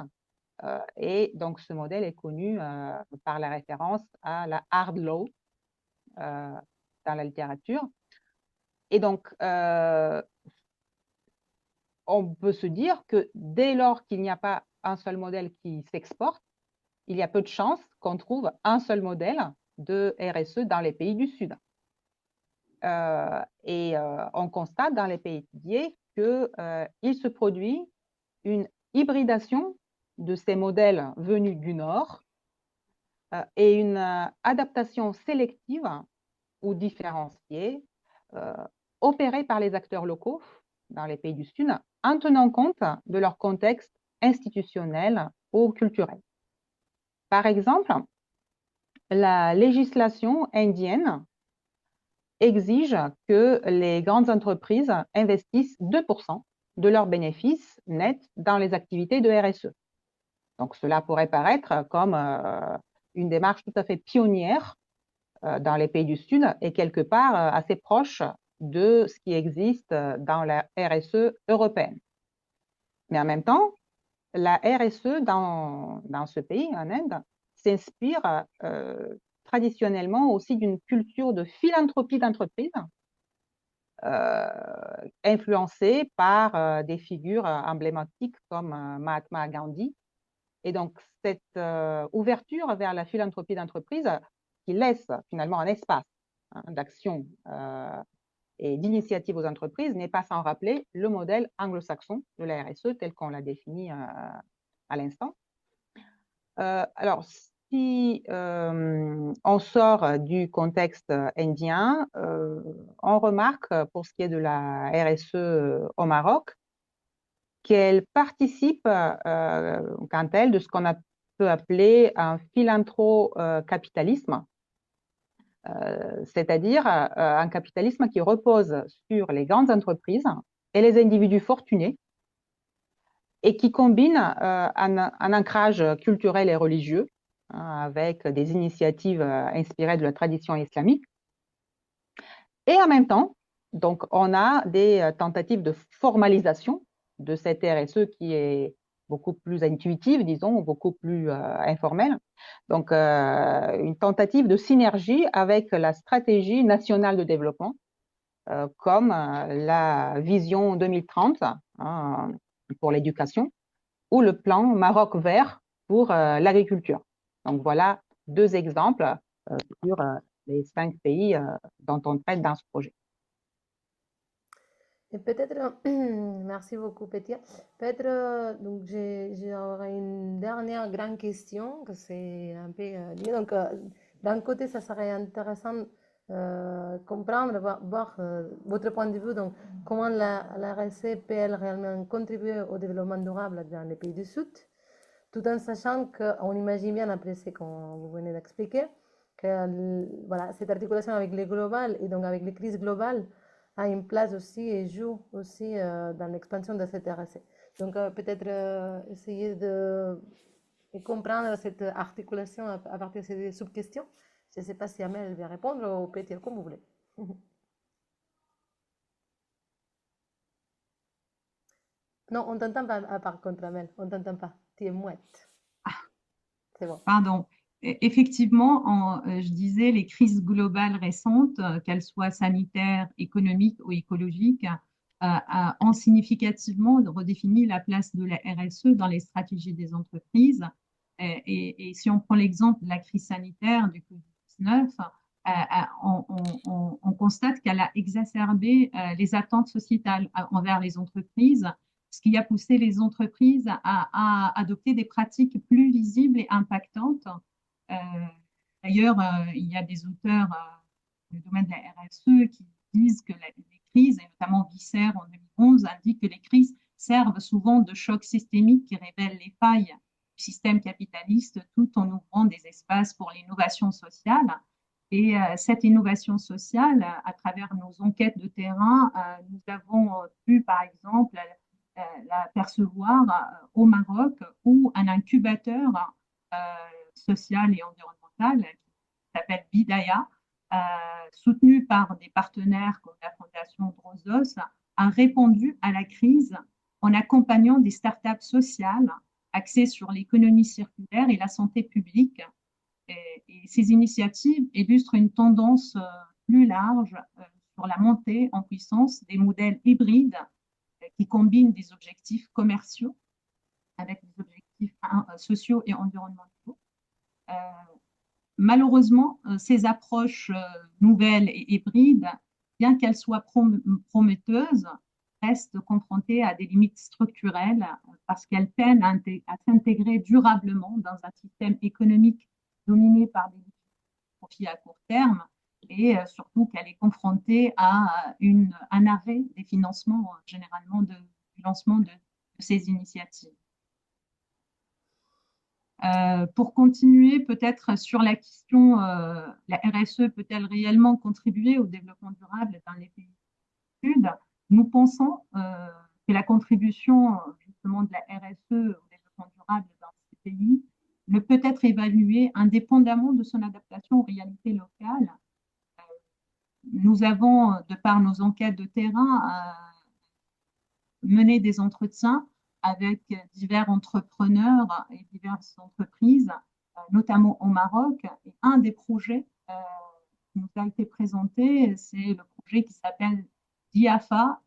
Et donc, ce modèle est connu par la référence à la hard law dans la littérature. Et donc, on peut se dire que dès lors qu'il n'y a pas un seul modèle qui s'exporte, il y a peu de chances qu'on trouve un seul modèle de RSE dans les pays du Sud. Et on constate dans les pays étudiés qu'il se produit une hybridation de ces modèles venus du Nord et une adaptation sélective ou différenciée opérée par les acteurs locaux dans les pays du Sud en tenant compte de leur contexte institutionnel ou culturel. Par exemple, la législation indienne exige que les grandes entreprises investissent 2% de leurs bénéfices nets dans les activités de RSE. Donc, cela pourrait paraître comme une démarche tout à fait pionnière dans les pays du Sud et quelque part assez proche de ce qui existe dans la RSE européenne. Mais en même temps, la RSE dans ce pays, en Inde, s'inspire traditionnellement aussi d'une culture de philanthropie d'entreprise influencée par des figures emblématiques comme Mahatma Gandhi. Et donc, cette ouverture vers la philanthropie d'entreprise qui laisse finalement un espace d'action et d'initiative aux entreprises n'est pas sans rappeler le modèle anglo-saxon de la RSE tel qu'on l'a défini à l'instant. Alors, si on sort du contexte indien, on remarque pour ce qui est de la RSE au Maroc qu'elle participe quant à elle de ce qu'on peut appeler un philanthrocapitalisme, c'est-à-dire un capitalisme qui repose sur les grandes entreprises et les individus fortunés et qui combine un ancrage culturel et religieux avec des initiatives inspirées de la tradition islamique. Et en même temps, donc, on a des tentatives de formalisation de cette RSE qui est beaucoup plus intuitive, disons, beaucoup plus informelle. Donc, une tentative de synergie avec la stratégie nationale de développement, comme la vision 2030 pour l'éducation ou le plan Maroc vert pour l'agriculture. Donc, voilà 2 exemples sur les 5 pays dont on traite dans ce projet. Et peut-être, merci beaucoup, Pétia. Peut-être, donc, j'aurais une dernière grande question, que c'est un peu lié. Donc, d'un côté, ça serait intéressant comprendre, voir votre point de vue, donc, comment la RSE peut-elle réellement contribuer au développement durable dans les pays du Sud, tout en sachant qu'on imagine bien, après ce que vous venez d'expliquer, que voilà, cette articulation avec les globales et donc avec les crises globales a une place aussi et joue aussi dans l'expansion de cette RSE. Donc peut-être essayer de comprendre cette articulation à partir de ces sous-questions. Je ne sais pas si Amel va répondre ou Pétir, comme vous voulez. Non, on ne t'entend pas par contre, Amel. On ne t'entend pas. Tu es muette. C'est bon. Pardon. Effectivement, je disais, les crises globales récentes, qu'elles soient sanitaires, économiques ou écologiques, ont significativement redéfini la place de la RSE dans les stratégies des entreprises. Et si on prend l'exemple de la crise sanitaire du Covid-19, on constate qu'elle a exacerbé les attentes sociétales envers les entreprises, ce qui a poussé les entreprises à adopter des pratiques plus visibles et impactantes. Euh, D'ailleurs, il y a des auteurs du domaine de la RSE qui disent que les crises, et notamment Visser en 2011, indiquent que les crises servent souvent de choc systémique qui révèlent les failles du système capitaliste tout en ouvrant des espaces pour l'innovation sociale. Et cette innovation sociale, à travers nos enquêtes de terrain, nous avons pu, par exemple, la percevoir au Maroc, où un incubateur social et environnemental qui s'appelle Bidaya, soutenu par des partenaires comme la Fondation Drosos, a répondu à la crise en accompagnant des startups sociales axées sur l'économie circulaire et la santé publique. Et ces initiatives illustrent une tendance plus large sur la montée en puissance des modèles hybrides qui combinent des objectifs commerciaux avec des objectifs sociaux et environnementaux. Malheureusement, ces approches nouvelles et hybrides, bien qu'elles soient prometteuses, restent confrontées à des limites structurelles parce qu'elles peinent à s'intégrer durablement dans un système économique dominé par des profits à court terme et surtout qu'elle est confrontée à un arrêt des financements généralement du lancement de ces initiatives. Pour continuer peut-être sur la question, la RSE peut-elle réellement contribuer au développement durable dans les pays du Sud? Nous pensons que la contribution justement de la RSE au développement durable dans ces pays ne peut être évaluée indépendamment de son adaptation aux réalités locales. Nous avons, de par nos enquêtes de terrain, mené des entretiens avec divers entrepreneurs et diverses entreprises, notamment au Maroc. Et un des projets qui nous a été présenté, c'est le projet qui s'appelle DIAFA.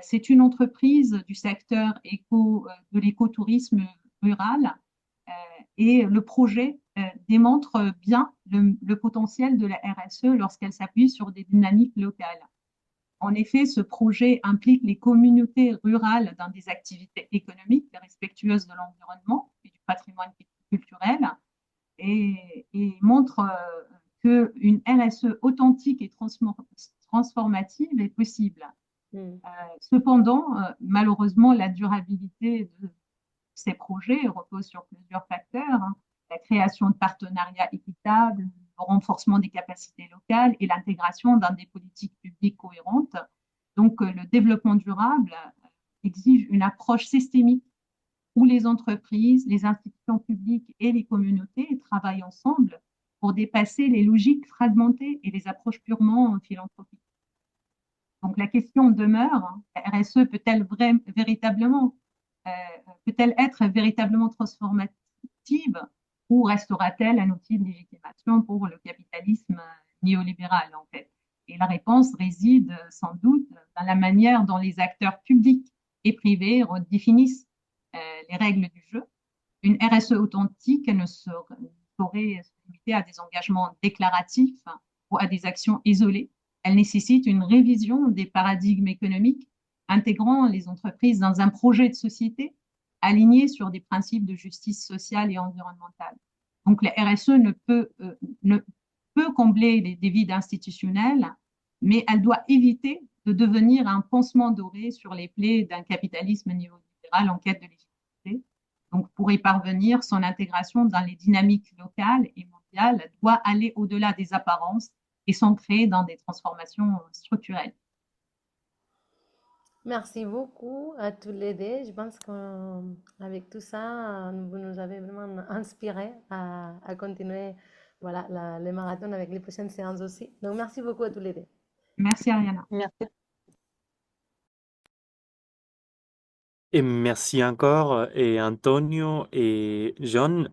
C'est une entreprise du secteur de l'écotourisme rural. Et le projet démontre bien le potentiel de la RSE lorsqu'elle s'appuie sur des dynamiques locales. En effet, ce projet implique les communautés rurales dans des activités économiques respectueuses de l'environnement et du patrimoine culturel et montre qu'une RSE authentique et transformative est possible. Cependant, malheureusement, la durabilité de ces projets repose sur plusieurs facteurs, la création de partenariats équitables, le renforcement des capacités locales et l'intégration dans des politiques publiques cohérentes. Donc, le développement durable exige une approche systémique où les entreprises, les institutions publiques et les communautés travaillent ensemble pour dépasser les logiques fragmentées et les approches purement philanthropiques. Donc, la question demeure, la RSE peut-elle être véritablement transformative ou restera-t-elle un outil de légitimation pour le capitalisme néolibéral, en fait? Et la réponse réside sans doute dans la manière dont les acteurs publics et privés redéfinissent les règles du jeu. Une RSE authentique ne saurait se limiter à des engagements déclaratifs ou à des actions isolées. Elle nécessite une révision des paradigmes économiques intégrant les entreprises dans un projet de société aligné sur des principes de justice sociale et environnementale. Donc, la RSE ne peut combler des vides institutionnels, mais elle doit éviter de devenir un pansement doré sur les plaies d'un capitalisme néolibéral en quête de légitimité. Donc, pour y parvenir, son intégration dans les dynamiques locales et mondiales doit aller au-delà des apparences et s'ancrer dans des transformations structurelles. Merci beaucoup à tous les deux. Je pense qu'avec tout ça, vous nous avez vraiment inspiré à continuer voilà, les marathons avec les prochaines séances aussi. Donc, merci beaucoup à tous les deux. Merci, Ariana. Merci. Et merci encore, et Antonio et John.